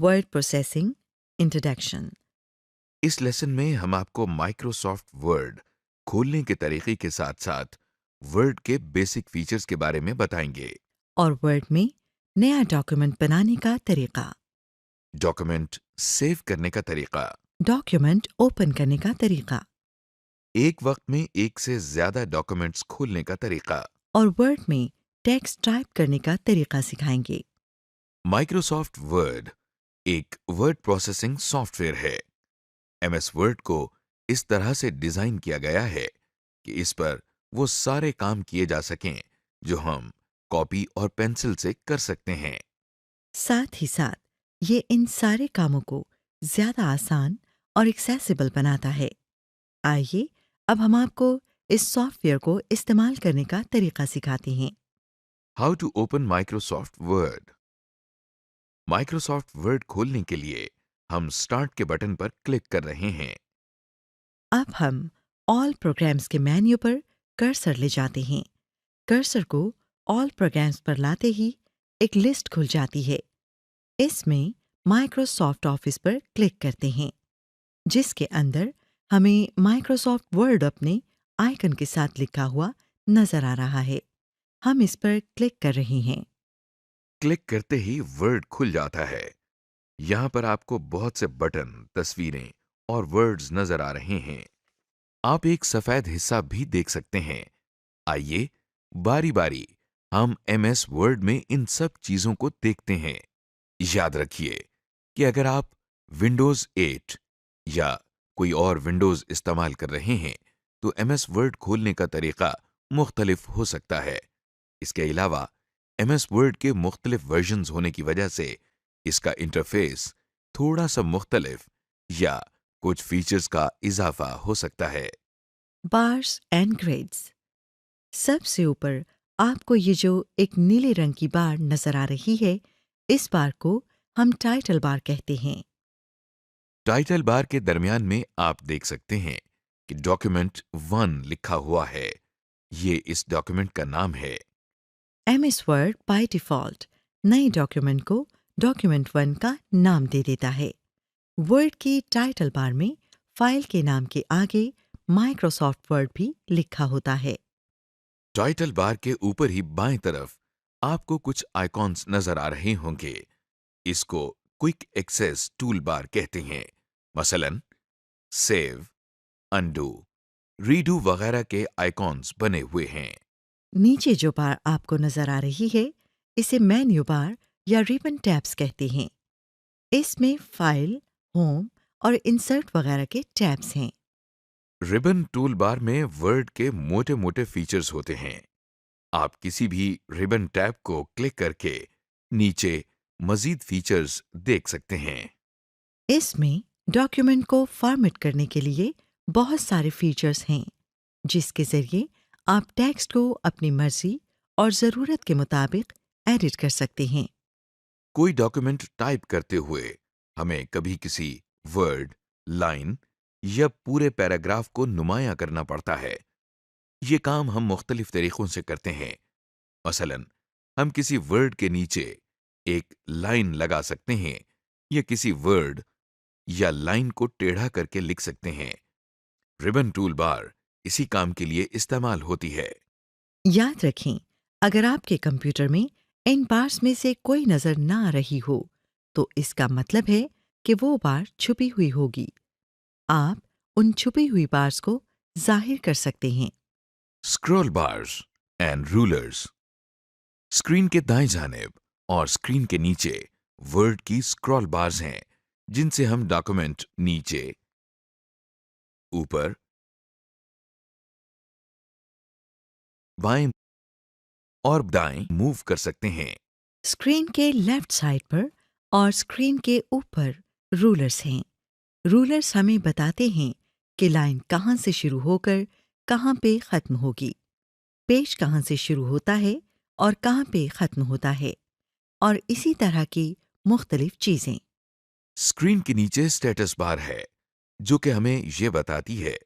Word processing introduction. इस lesson में हम आपको माइक्रोसॉफ्ट वर्ड खोलने के तरीके के साथ साथ वर्ड के बेसिक फीचर्स के बारे में बताएंगे। और वर्ड में नया डॉक्यूमेंट बनाने का तरीका, डॉक्यूमेंट सेव करने का तरीका, डॉक्यूमेंट ओपन करने का तरीका एक वक्त में एक से ज्यादा डॉक्यूमेंट्स खोलने का तरीका। और वर्ड में टेक्स्ट टाइप करने का तरीका सिखाएंगे। माइक्रोसॉफ्ट वर्ड एक वर्ड प्रोसेसिंग सॉफ्टवेयर है। एमएस वर्ड को इस तरह से डिजाइन किया गया है कि इस पर वो सारे काम किए जा सकें जो हम कॉपी और पेंसिल से कर सकते हैं। साथ ही साथ ये इन सारे कामों को ज्यादा आसान और एक्सेसिबल बनाता है। आइए अब हम आपको इस सॉफ्टवेयर को इस्तेमाल करने का तरीका सिखाते हैं। How to open Microsoft Word. Microsoft Word खोलने के लिए हम स्टार्ट के बटन पर क्लिक कर रहे हैं। अब हम ऑल प्रोग्राम्स के मेन्यू पर कर्सर ले जाते हैं। कर्सर को ऑल प्रोग्राम्स पर लाते ही एक लिस्ट खुल जाती है। इसमें माइक्रोसॉफ्ट ऑफिस पर क्लिक करते हैं, जिसके अंदर हमें माइक्रोसॉफ्ट वर्ड अपने आइकन के साथ लिखा हुआ नजर आ रहा है। हम इस पर क्लिक कर रहे हैं। क्लिक करते ही वर्ड खुल जाता है। यहाँ पर आपको बहुत से बटन, तस्वीरें और वर्ड्स नजर आ रहे हैं। आप एक सफेद हिस्सा भी देख सकते हैं। आइए बारी बारी हम एमएस वर्ड में इन सब चीजों को देखते हैं। याद रखिए कि अगर आप विंडोज 8 या कोई और विंडोज इस्तेमाल कर रहे हैं तो एमएस वर्ड खोलने का तरीका मुख्तलिफ हो सकता है। इसके अलावा एमएस वर्ड के मुख्तलिफ वर्जन्स होने की वजह से इसका इंटरफेस थोड़ा सा मुख्तलिफ या कुछ फीचर्स का इजाफा हो सकता है। Bars and grades. सबसे ऊपर आपको ये जो एक नीले रंग की बार नजर आ रही है, इस बार को हम टाइटल बार कहते हैं। टाइटल बार के दरमियान में आप देख सकते हैं कि डॉक्यूमेंट 1 लिखा हुआ है। ये इस डॉक्यूमेंट का नाम है। एमएस वर्ड बाय डिफॉल्ट नए डॉक्यूमेंट को डॉक्यूमेंट 1 का नाम दे देता है। वर्ड की टाइटल बार में फाइल के नाम के आगे माइक्रोसॉफ्ट वर्ड भी लिखा होता है। टाइटल बार के ऊपर ही बाएं तरफ आपको कुछ आइकॉन्स नजर आ रहे होंगे। इसको क्विक एक्सेस टूल बार कहते हैं। मसलन सेव, अनडू, रीडू वगैरह के आइकॉन्स बने हुए हैं। नीचे जो बार आपको नजर आ रही है, इसे मेन्यू बार या रिबन टैब्स कहते हैं। इसमें फाइल, होम और इंसर्ट वगैरह के टैब्स हैं। रिबन टूल बार में वर्ड के मोटे मोटे फीचर्स होते हैं। आप किसी भी रिबन टैब को क्लिक करके नीचे मजीद फीचर्स देख सकते हैं। इसमें डॉक्यूमेंट को फॉर्मेट करने के लिए बहुत सारे फीचर्स हैं, जिसके जरिए आप टेक्स्ट को अपनी मर्जी और ज़रूरत के मुताबिक एडिट कर सकते हैं। कोई डॉक्यूमेंट टाइप करते हुए हमें कभी किसी वर्ड, लाइन या पूरे पैराग्राफ को नुमायां करना पड़ता है। ये काम हम मुख्तलिफ तरीकों से करते हैं। मसलन हम किसी वर्ड के नीचे एक लाइन लगा सकते हैं या किसी वर्ड या लाइन को टेढ़ा करके लिख सकते हैं। रिबन टूल बार इसी काम के लिए इस्तेमाल होती है। याद रखें, अगर आपके कंप्यूटर में इन बार्स में से कोई नज़र ना आ रही हो, तो इसका मतलब है कि वो बार छुपी हुई होगी। आप उन छुपी हुई बार्स को जाहिर कर सकते हैं। Scroll bars and rulers. Screen के दाएं जानिब और स्क्रीन के नीचे वर्ड की स्क्रॉल बार्स हैं, जिनसे हम डॉक्यूमेंट नीचे, ऊपर, बाएं और दाएं मूव कर सकते हैं। स्क्रीन के लेफ्ट साइड पर और स्क्रीन के ऊपर रूलर्स हैं। रूलर्स हमें बताते हैं कि लाइन कहाँ से शुरू होकर कहाँ पे ख़त्म होगी, पेज कहाँ से शुरू होता है और कहाँ पे ख़त्म होता है, और इसी तरह की मुख्तलिफ चीज़ें। स्क्रीन के नीचे स्टेटस बार है, जो कि हमें यह बताती है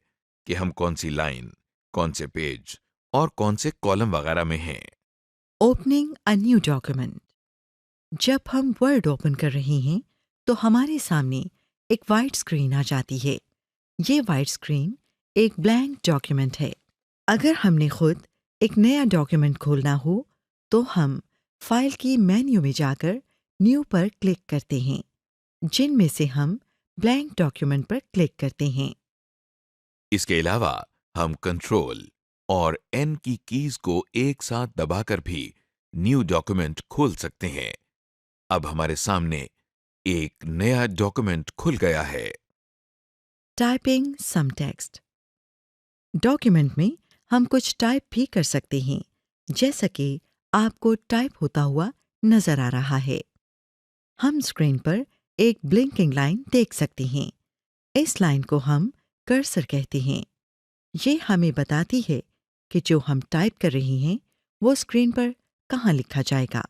कि हम कौन सी लाइन, कौन से पेज और कौन से कॉलम वगैरह में हैं। Opening a new document. जब हम वर्ड ओपन कर रहे हैं तो हमारे सामने एक वाइट स्क्रीन आ जाती है। ये वाइट स्क्रीन एक ब्लैंक डॉक्यूमेंट है। अगर हमने खुद एक नया डॉक्यूमेंट खोलना हो तो हम फाइल की मेन्यू में जाकर न्यू पर क्लिक करते हैं, जिनमें से हम ब्लैंक डॉक्यूमेंट पर क्लिक करते हैं। इसके अलावा हम कंट्रोल और एन की कीज को एक साथ दबाकर भी न्यू डॉक्यूमेंट खोल सकते हैं। अब हमारे सामने एक नया डॉक्यूमेंट खुल गया है। टाइपिंग सम टेक्स्ट। डॉक्यूमेंट में हम कुछ टाइप भी कर सकते हैं, जैसा कि आपको टाइप होता हुआ नजर आ रहा है। हम स्क्रीन पर एक ब्लिंकिंग लाइन देख सकते हैं। इस लाइन को हम कर्सर कहते हैं। ये हमें बताती है कि जो हम टाइप कर रहे हैं वो स्क्रीन पर कहाँ लिखा जाएगा।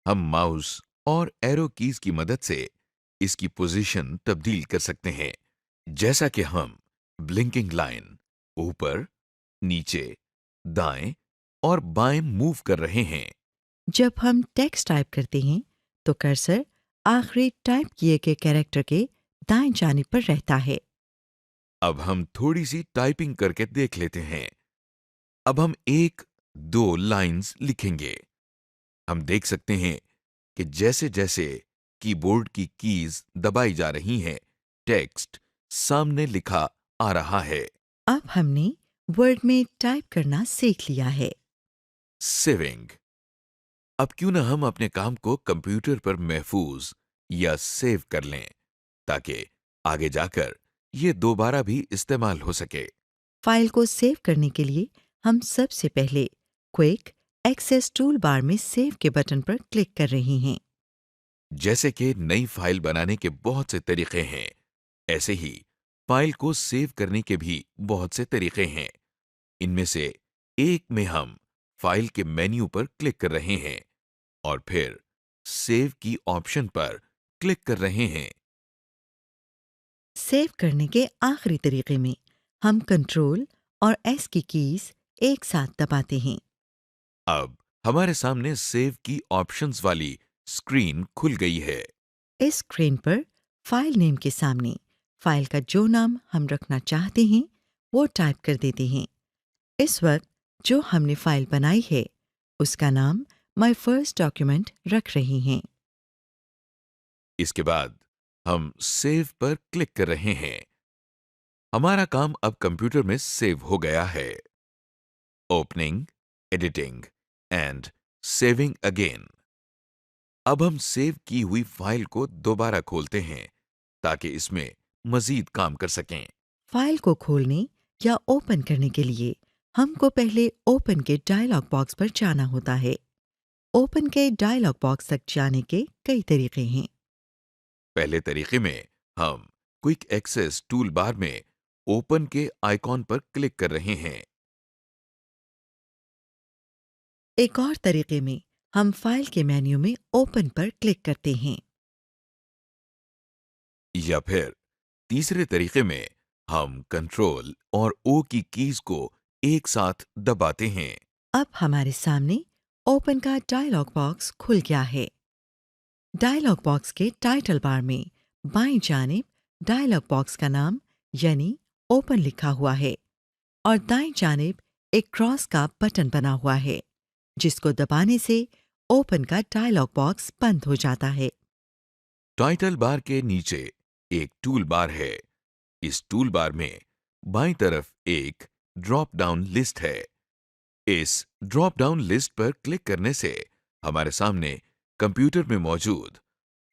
हम माउस और एरो कीज की मदद से इसकी पोजीशन तब्दील कर सकते हैं, जैसा कि हम ब्लिंकिंग लाइन ऊपर, नीचे, दाएं और बाएं मूव कर रहे हैं। जब हम टेक्स्ट टाइप करते हैं तो कर्सर आखिरी टाइप किए गए कैरेक्टर के दाएं जानिब पर रहता है। अब हम थोड़ी सी टाइपिंग करके देख लेते हैं। अब हम एक दो लाइंस लिखेंगे। हम देख सकते हैं कि जैसे जैसे कीबोर्ड की कीज दबाई जा रही हैं, टेक्स्ट सामने लिखा आ रहा है। अब हमने वर्ड में टाइप करना सीख लिया है। सेविंग। अब क्यों ना हम अपने काम को कंप्यूटर पर महफूज या सेव कर लें, ताकि आगे जाकर ये दोबारा भी इस्तेमाल हो सके। फाइल को सेव करने के लिए हम सबसे पहले क्विक एक्सेस टूल बार में सेव के बटन पर क्लिक कर रहे हैं। जैसे कि नई फाइल बनाने के बहुत से तरीके हैं, ऐसे ही फाइल को सेव करने के भी बहुत से तरीके हैं। इनमें से एक में हम फाइल के मेन्यू पर क्लिक कर रहे हैं और फिर सेव की ऑप्शन पर क्लिक कर रहे हैं। सेव करने के आखिरी तरीके में हम कंट्रोल और एस की कीज एक साथ दबाते हैं। अब हमारे सामने सेव की ऑप्शंस वाली स्क्रीन खुल गई है। इस स्क्रीन पर फाइल नेम के सामने फाइल का जो नाम हम रखना चाहते हैं वो टाइप कर देते हैं। इस वक्त जो हमने फाइल बनाई है उसका नाम माय फर्स्ट डॉक्यूमेंट रख रहे हैं। इसके बाद हम सेव पर क्लिक कर रहे हैं। हमारा काम अब कंप्यूटर में सेव हो गया है। Opening, editing and saving again. अब हम सेव की हुई फाइल को दोबारा खोलते हैं ताकि इसमें मजीद काम कर सकें। फाइल को खोलने या ओपन करने के लिए हमको पहले ओपन के डायलॉग बॉक्स पर जाना होता है। ओपन के डायलॉग बॉक्स तक जाने के कई तरीके हैं। पहले तरीके में हम क्विक एक्सेस टूल बार में ओपन के आइकॉन पर क्लिक कर रहे हैं। एक और तरीके में हम फाइल के मेन्यू में ओपन पर क्लिक करते हैं। या फिर तीसरे तरीके में हम कंट्रोल और ओ की कीज को एक साथ दबाते हैं। अब हमारे सामने ओपन का डायलॉग बॉक्स खुल गया है। डायलॉग बॉक्स के टाइटल बार में बाईं जानिब डायलॉग बॉक्स का नाम यानी ओपन लिखा हुआ है और दाईं जानिब एक क्रॉस का बटन बना हुआ है, जिसको दबाने से ओपन का डायलॉग बॉक्स बंद हो जाता है। टाइटल बार के नीचे एक टूल बार है। इस टूल बार में बाईं तरफ एक ड्रॉप डाउन लिस्ट है। इस ड्रॉप डाउन लिस्ट पर क्लिक करने से हमारे सामने कंप्यूटर में मौजूद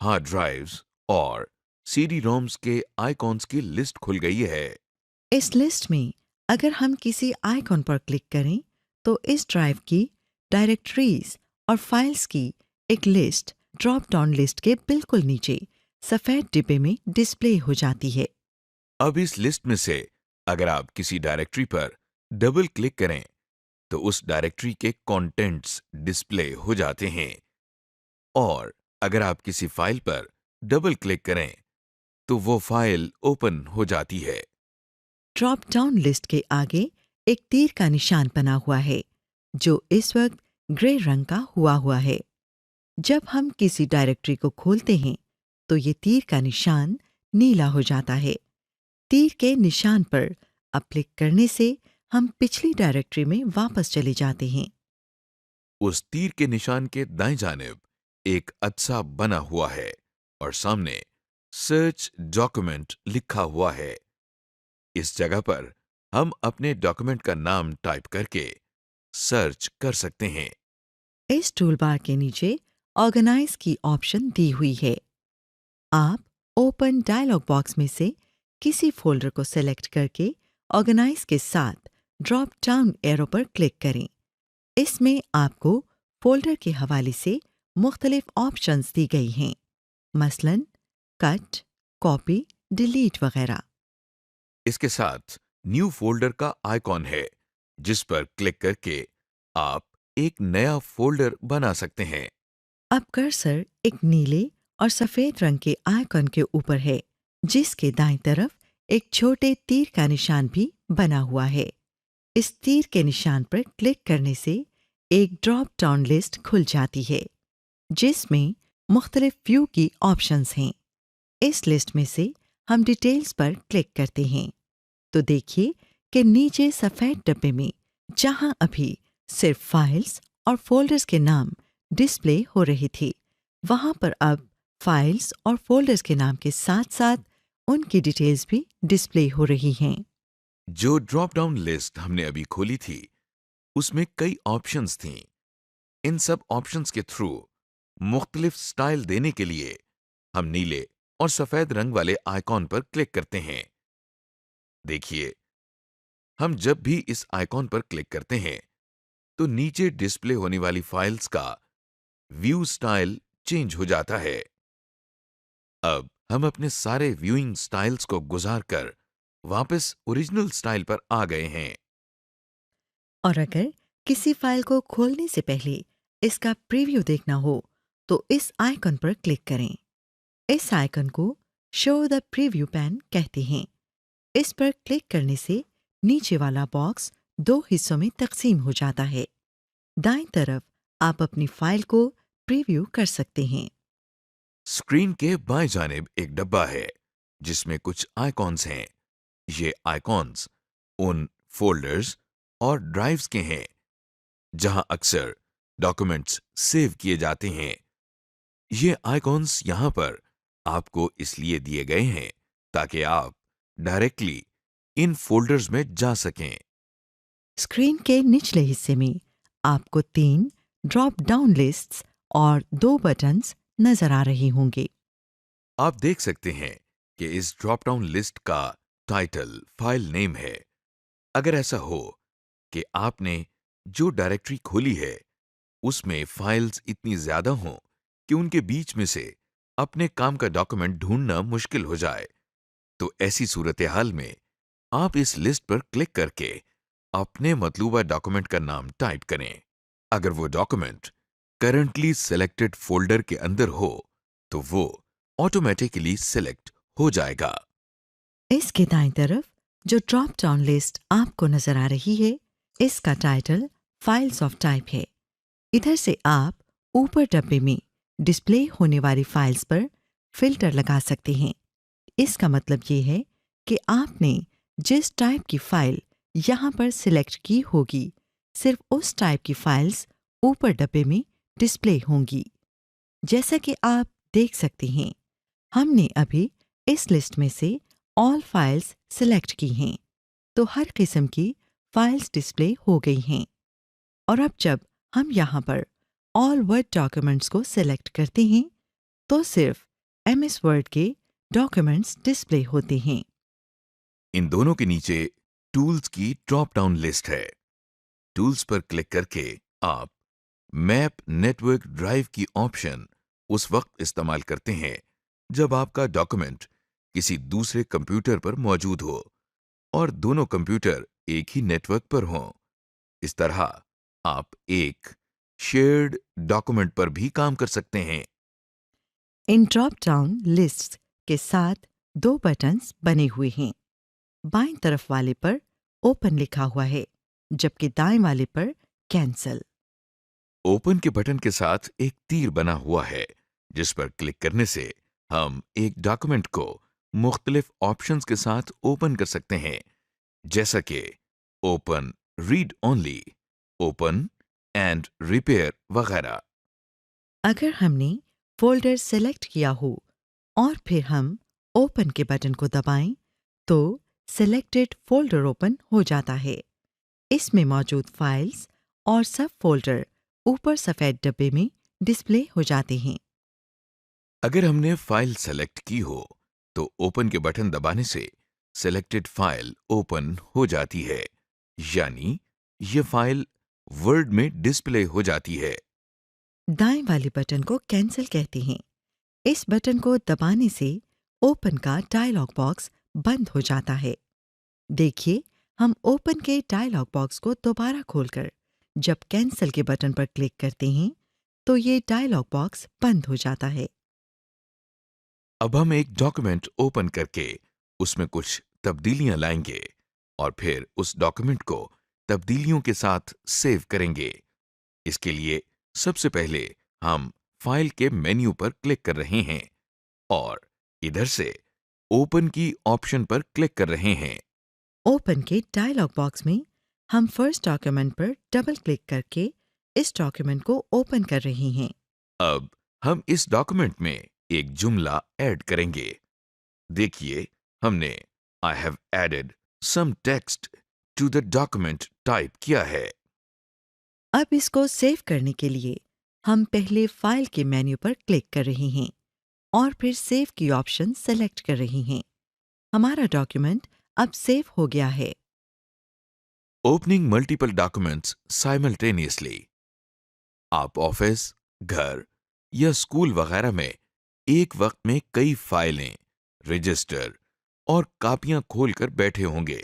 हार्ड ड्राइव्स और सीडी रोम्स के आइकॉन्स की लिस्ट खुल गई है। इस लिस्ट में अगर हम किसी आइकॉन पर क्लिक करें तो इस ड्राइव की, डायरेक्टरीज और फाइल्स की एक लिस्ट ड्रॉप डाउन लिस्ट के बिल्कुल नीचे सफेद डिब्बे में डिस्प्ले हो जाती है। अब इस लिस्ट में से अगर आप किसी डायरेक्टरी पर डबल क्लिक करें तो उस डायरेक्टरी के कंटेंट्स डिस्प्ले हो जाते हैं और अगर आप किसी फाइल पर डबल क्लिक करें तो वो फाइल ओपन हो जाती है। ड्रॉप डाउन लिस्ट के आगे एक तीर का निशान बना हुआ है जो इस वक्त ग्रे रंग का हुआ है। जब हम किसी डायरेक्टरी को खोलते हैं तो ये तीर का निशान नीला हो जाता है। तीर के निशान पर अब क्लिक करने से हम पिछली डायरेक्टरी में वापस चले जाते हैं। उस तीर के निशान के दाएं जानिब एक अच्छा बना हुआ है और सामने सर्च डॉक्यूमेंट लिखा हुआ है। इस जगह पर हम अपने डॉक्यूमेंट का नाम टाइप करके सर्च कर सकते हैं। इस टूलबार के नीचे ऑर्गेनाइज की ऑप्शन दी हुई है। आप ओपन डायलॉग बॉक्स में से किसी फोल्डर को सेलेक्ट करके ऑर्गेनाइज के साथ ड्रॉप डाउन एरो पर क्लिक करें। इसमें आपको फोल्डर के हवाले से मुख्तलिफ ऑप्शंस दी गई हैं, मसलन कट, कॉपी, डिलीट वगैरह। इसके साथ न्यू फोल्डर का आइकॉन है, जिस पर क्लिक करके आप एक नया फोल्डर बना सकते हैं। अब कर्सर एक नीले और सफेद रंग के आइकन के ऊपर है, जिसके दाईं तरफ एक छोटे तीर का निशान भी बना हुआ है। इस तीर के निशान पर क्लिक करने से एक ड्रॉप डाउन लिस्ट खुल जाती है, जिसमें मुख्तलिफ व्यू की ऑप्शंस हैं। इस लिस्ट में से हम डिटेल्स पर क्लिक करते हैं तो देखिए कि नीचे सफ़ेद डब्बे में जहां अभी सिर्फ फाइल्स और फोल्डर्स के नाम डिस्प्ले हो रहे थे, वहां पर अब फाइल्स और फोल्डर्स के नाम के साथ साथ उनकी डिटेल्स भी डिस्प्ले हो रही हैं। जो ड्रॉप डाउन लिस्ट हमने अभी खोली थी, उसमें कई ऑप्शंस थीं। इन सब ऑप्शंस के थ्रू मुख्तलिफ स्टाइल देने के लिए हम नीले और सफेद रंग वाले आइकॉन पर क्लिक करते हैं। देखिए, हम जब भी इस आइकॉन पर क्लिक करते हैं तो नीचे डिस्प्ले होने वाली फाइल्स का व्यू स्टाइल चेंज हो जाता है। अब हम अपने सारे व्यूइंग स्टाइल्स को गुजार कर वापस ओरिजिनल स्टाइल पर आ गए हैं। और अगर किसी फाइल को खोलने से पहले इसका प्रीव्यू देखना हो तो इस आइकन पर क्लिक करें। इस आइकन को शो द प्रीव्यू पैन कहते हैं। इस पर क्लिक करने से नीचे वाला बॉक्स दो हिस्सों में तकसीम हो जाता है। दाईं तरफ आप अपनी फाइल को प्रीव्यू कर सकते हैं। स्क्रीन के बाएं जानिब एक डब्बा है, जिसमें कुछ आइकॉन्स हैं। ये आइकॉन्स उन फोल्डर्स और ड्राइव्स के हैं जहां अक्सर डॉक्यूमेंट्स सेव किए जाते हैं। ये आइकॉन्स यहां पर आपको इसलिए दिए गए हैं ताकि आप डायरेक्टली इन फोल्डर्स में जा सकें। स्क्रीन के निचले हिस्से में आपको 3 ड्रॉप डाउन लिस्ट्स और 2 बटन्स नजर आ रहे होंगे। आप देख सकते हैं कि इस ड्रॉप डाउन लिस्ट का टाइटल फाइल नेम है। अगर ऐसा हो कि आपने जो डायरेक्टरी खोली है उसमें फाइल्स इतनी ज्यादा हों कि उनके बीच में से अपने काम का डॉक्यूमेंट ढूंढना मुश्किल हो जाए, तो ऐसी सूरत हाल में आप इस लिस्ट पर क्लिक करके अपने मतलूबा डॉक्यूमेंट का नाम टाइप करें। अगर वो डॉक्यूमेंट करंटली सिलेक्टेड फोल्डर के अंदर हो तो वो ऑटोमेटिकली सिलेक्ट हो जाएगा। इसके दाईं तरफ जो ड्रॉप डाउन लिस्ट आपको नजर आ रही है, इसका टाइटल फाइल्स ऑफ टाइप है। इधर से आप ऊपर डब्बे में डिस्प्ले होने वाली फाइल्स पर फिल्टर लगा सकते हैं। इसका मतलब ये है कि आपने जिस टाइप की फाइल यहाँ पर सिलेक्ट की होगी, सिर्फ उस टाइप की फाइल्स ऊपर डब्बे में डिस्प्ले होंगी। जैसा कि आप देख सकते हैं, हमने अभी इस लिस्ट में से ऑल फाइल्स सिलेक्ट की हैं, तो हर किस्म की फाइल्स डिस्प्ले हो गई हैं। और अब जब हम यहाँ पर ऑल वर्ड डॉक्यूमेंट्स को सिलेक्ट करते हैं तो सिर्फ एमएस वर्ड के डॉक्यूमेंट्स डिस्प्ले होते हैं। इन दोनों के नीचे टूल्स की ड्रॉप डाउन लिस्ट है। टूल्स पर क्लिक करके आप मैप नेटवर्क ड्राइव की ऑप्शन उस वक्त इस्तेमाल करते हैं जब आपका डॉक्यूमेंट किसी दूसरे कंप्यूटर पर मौजूद हो और दोनों कंप्यूटर एक ही नेटवर्क पर हों। इस तरह आप एक शेयर्ड डॉक्यूमेंट पर भी काम कर सकते हैं। इन ड्रॉप डाउन लिस्ट्स के साथ 2 बटन्स बने हुए हैं। बाईं तरफ वाले पर ओपन लिखा हुआ है, जबकि दाएं वाले पर कैंसल। ओपन के बटन के साथ एक तीर बना हुआ है, जिस पर क्लिक करने से हम एक डॉक्यूमेंट को मुख्तलिफ ऑप्शंस के साथ ओपन कर सकते हैं, जैसा कि open, read only, open and repair वगैरह। अगर हमने फोल्डर सेलेक्ट किया हो और फिर हम ओपन के बटन को दबाएं, तो सिलेक्टेड फोल्डर ओपन हो जाता है। इसमें मौजूद फाइल्स और सब फोल्डर ऊपर सफेद डब्बे में डिस्प्ले हो जाते हैं। अगर हमने फाइल सेलेक्ट की हो, तो ओपन के बटन दबाने से सिलेक्टेड फाइल ओपन हो जाती है, यानी ये फाइल वर्ड में डिस्प्ले हो जाती है। दाएं वाले बटन को कैंसिल कहते हैं। इस बटन को दबाने से ओपन का डायलॉग बॉक्स बंद हो जाता है। देखिए, हम ओपन के डायलॉग बॉक्स को दोबारा खोलकर जब कैंसिल के बटन पर क्लिक करते हैं, तो ये डायलॉग बॉक्स बंद हो जाता है। अब हम एक डॉक्यूमेंट ओपन करके उसमें कुछ तब्दीलियां लाएंगे और फिर उस डॉक्यूमेंट को तब्दीलियों के साथ सेव करेंगे। इसके लिए सबसे पहले हम फाइल के मेन्यू पर क्लिक कर रहे हैं और इधर से ओपन की ऑप्शन पर क्लिक कर रहे हैं। ओपन के डायलॉग बॉक्स में हम फर्स्ट डॉक्यूमेंट पर डबल क्लिक करके इस डॉक्यूमेंट को ओपन कर रहे हैं। अब हम इस डॉक्यूमेंट में एक जुमला ऐड करेंगे। देखिए, हमने I have added some text to the document type किया है। अब इसको सेव करने के लिए हम पहले फाइल के मेन्यू पर क्लिक कर रहे हैं और फिर सेव की ऑप्शन सेलेक्ट कर रहे हैं। हमारा डॉक्यूमेंट अब सेव हो गया है। Opening multiple documents simultaneously. आप ऑफिस, घर या स्कूल वगैरह में एक वक्त में कई फाइलें, रजिस्टर और कापियां खोलकर बैठे होंगे,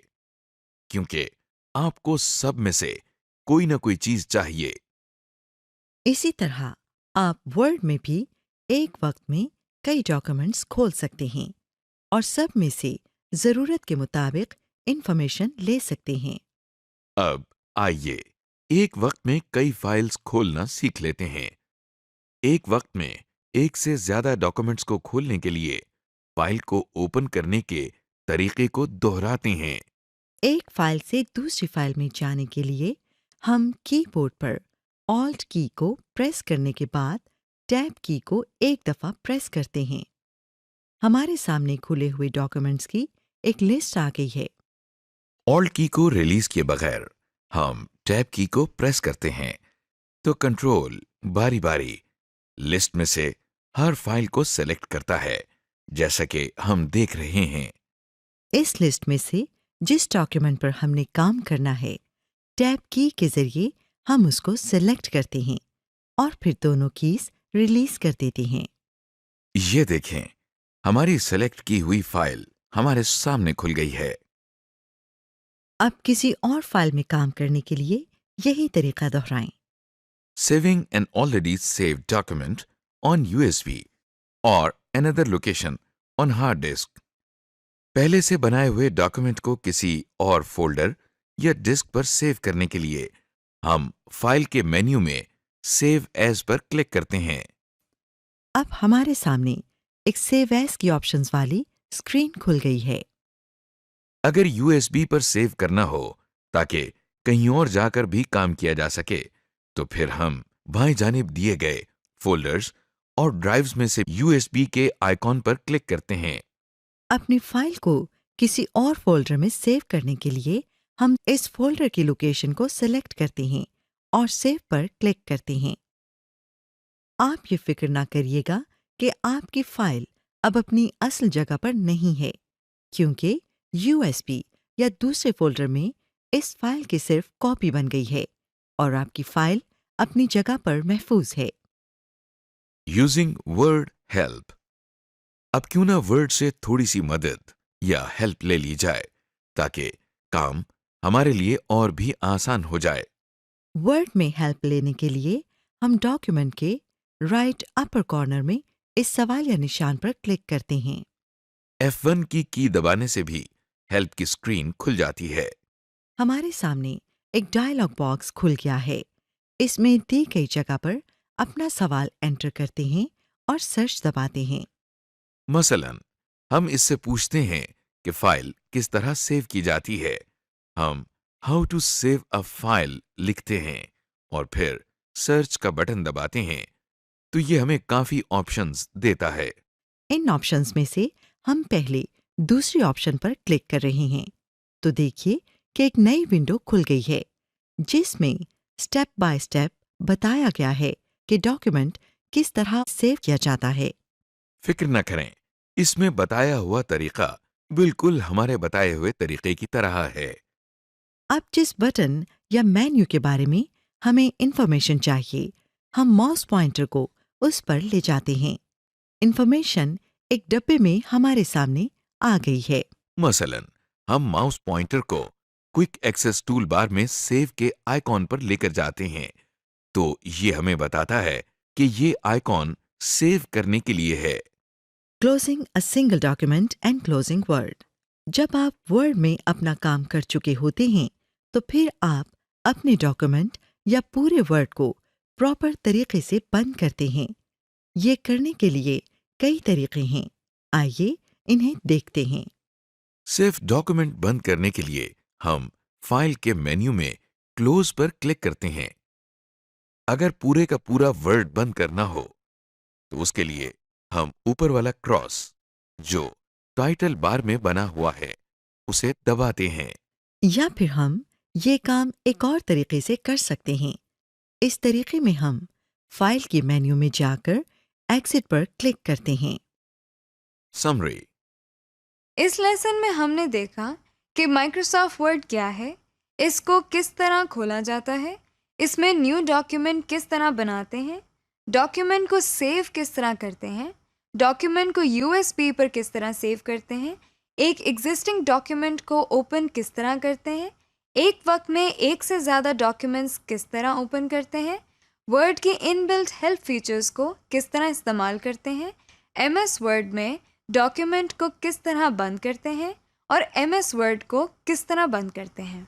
क्योंकि आपको सब में से कोई ना कोई चीज चाहिए। इसी तरह आप वर्ड में भी एक वक्त में कई डॉक्यूमेंट्स खोल सकते हैं और सब में से ज़रूरत के मुताबिक इंफॉर्मेशन ले सकते हैं। अब आइए एक वक्त में कई फाइल्स खोलना सीख लेते हैं। एक वक्त में एक से ज्यादा डॉक्यूमेंट्स को खोलने के लिए फाइल को ओपन करने के तरीके को दोहराते हैं। एक फाइल से दूसरी फाइल में जाने के लिए हम कीबोर्ड पर ऑल्ट की को प्रेस करने के बाद टैब की को एक दफ़ा प्रेस करते हैं। हमारे सामने खुले हुए डॉक्यूमेंट्स की एक लिस्ट आ गई है। ऑल्ट की को रिलीज किए बगैर हम टैब की को प्रेस करते हैं, तो कंट्रोल बारी बारी लिस्ट में से हर फाइल को सेलेक्ट करता है, जैसा कि हम देख रहे हैं। इस लिस्ट में से जिस डॉक्यूमेंट पर हमने काम करना है, टैब की के जरिए हम उसको सेलेक्ट करते हैं और फिर दोनों कीज रिलीज कर देते हैं। ये देखें, हमारी सेलेक्ट की हुई फाइल हमारे सामने खुल गई है। अब किसी और फाइल में काम करने के लिए यही तरीका दोहराएं। Saving an already saved document on USB और another location on hard disk. पहले से बनाए हुए डॉक्यूमेंट को किसी और फोल्डर या डिस्क पर सेव करने के लिए हम फाइल के मेन्यू में सेव एज पर क्लिक करते हैं। अब हमारे सामने एक सेव एज की ऑप्शंस वाली स्क्रीन खुल गई है। अगर यूएसबी पर सेव करना हो ताकि कहीं और जाकर भी काम किया जा सके, तो फिर हम बाएं जानिब दिए गए फोल्डर्स और ड्राइव्स में से यूएसबी के आइकॉन पर क्लिक करते हैं। अपनी फाइल को किसी और फोल्डर में सेव करने के लिए हम इस फोल्डर की लोकेशन को सेलेक्ट करते हैं और सेव पर क्लिक करते हैं। आप ये फिक्र ना करिएगा कि आपकी फाइल अब अपनी असल जगह पर नहीं है, क्योंकि यूएसबी या दूसरे फोल्डर में इस फाइल की सिर्फ कॉपी बन गई है और आपकी फाइल अपनी जगह पर महफूज है। Using word help. अब क्यों ना वर्ड से थोड़ी सी मदद या हेल्प ले ली जाए, ताकि काम हमारे लिए और भी आसान हो जाए। वर्ड में हेल्प लेने के लिए हम डॉक्यूमेंट के राइट अपर कॉर्नर में इस सवाल या निशान पर क्लिक करते हैं। F1 की दबाने से भी हेल्प की स्क्रीन खुल जाती है। हमारे सामने एक डायलॉग बॉक्स खुल गया है। इसमें दी गई जगह पर अपना सवाल एंटर करते हैं और सर्च दबाते हैं। मसलन हम इससे पूछते हैं कि फाइल किस तरह सेव की जाती है। हम how to save a file लिखते हैं और फिर सर्च का बटन दबाते हैं तो ये हमें काफी ऑप्शंस देता है। इन ऑप्शंस में से हम पहले दूसरी ऑप्शन पर क्लिक कर रहे हैं तो देखिए कि एक नई विंडो खुल गई है जिसमें स्टेप बाय स्टेप बताया गया है कि डॉक्यूमेंट किस तरह सेव किया जाता है। फिक्र न करें, इसमें बताया हुआ तरीका बिल्कुल हमारे बताए हुए तरीके की तरह है। अब जिस बटन या मेन्यू के बारे में हमें इंफॉर्मेशन चाहिए, हम माउस पॉइंटर को उस पर ले जाते हैं। इंफॉर्मेशन एक डब्बे में हमारे सामने आ गई है। मसलन हम माउस पॉइंटर को क्विक एक्सेस टूल बार में सेव के आइकॉन पर लेकर जाते हैं तो ये हमें बताता है कि ये आइकॉन सेव करने के लिए है। Closing a single document and closing word. जब आप वर्ड में अपना काम कर चुके होते हैं तो फिर आप अपने डॉक्यूमेंट या पूरे वर्ड को प्रॉपर तरीके से बंद करते हैं। ये करने के लिए कई तरीके हैं, आइए इन्हें देखते हैं। सेव डॉक्यूमेंट बंद करने के लिए हम फाइल के मेन्यू में क्लोज पर क्लिक करते हैं। अगर पूरे का पूरा वर्ड बंद करना हो तो उसके लिए हम ऊपर वाला क्रॉस जो टाइटल बार में बना हुआ है उसे दबाते हैं। या फिर हम ये काम एक और तरीके से कर सकते हैं। इस तरीके में हम फाइल के मेन्यू में जाकर एग्जिट पर क्लिक करते हैं। समरी। इस लेसन में हमने देखा कि माइक्रोसॉफ्ट वर्ड क्या है, इसको किस तरह खोला जाता है, इसमें न्यू डॉक्यूमेंट किस तरह बनाते हैं, डॉक्यूमेंट को सेव किस तरह करते हैं, डॉक्यूमेंट को यूएसबी पर किस तरह सेव करते हैं, एक एग्जिस्टिंग डॉक्यूमेंट को ओपन किस तरह करते हैं, एक वक्त में एक से ज़्यादा डॉक्यूमेंट्स किस तरह ओपन करते हैं, वर्ड की इनबिल्ट हेल्प फीचर्स को किस तरह इस्तेमाल करते हैं, एमएस वर्ड में डॉक्यूमेंट को किस तरह बंद करते हैं और एमएस वर्ड को किस तरह बंद करते हैं।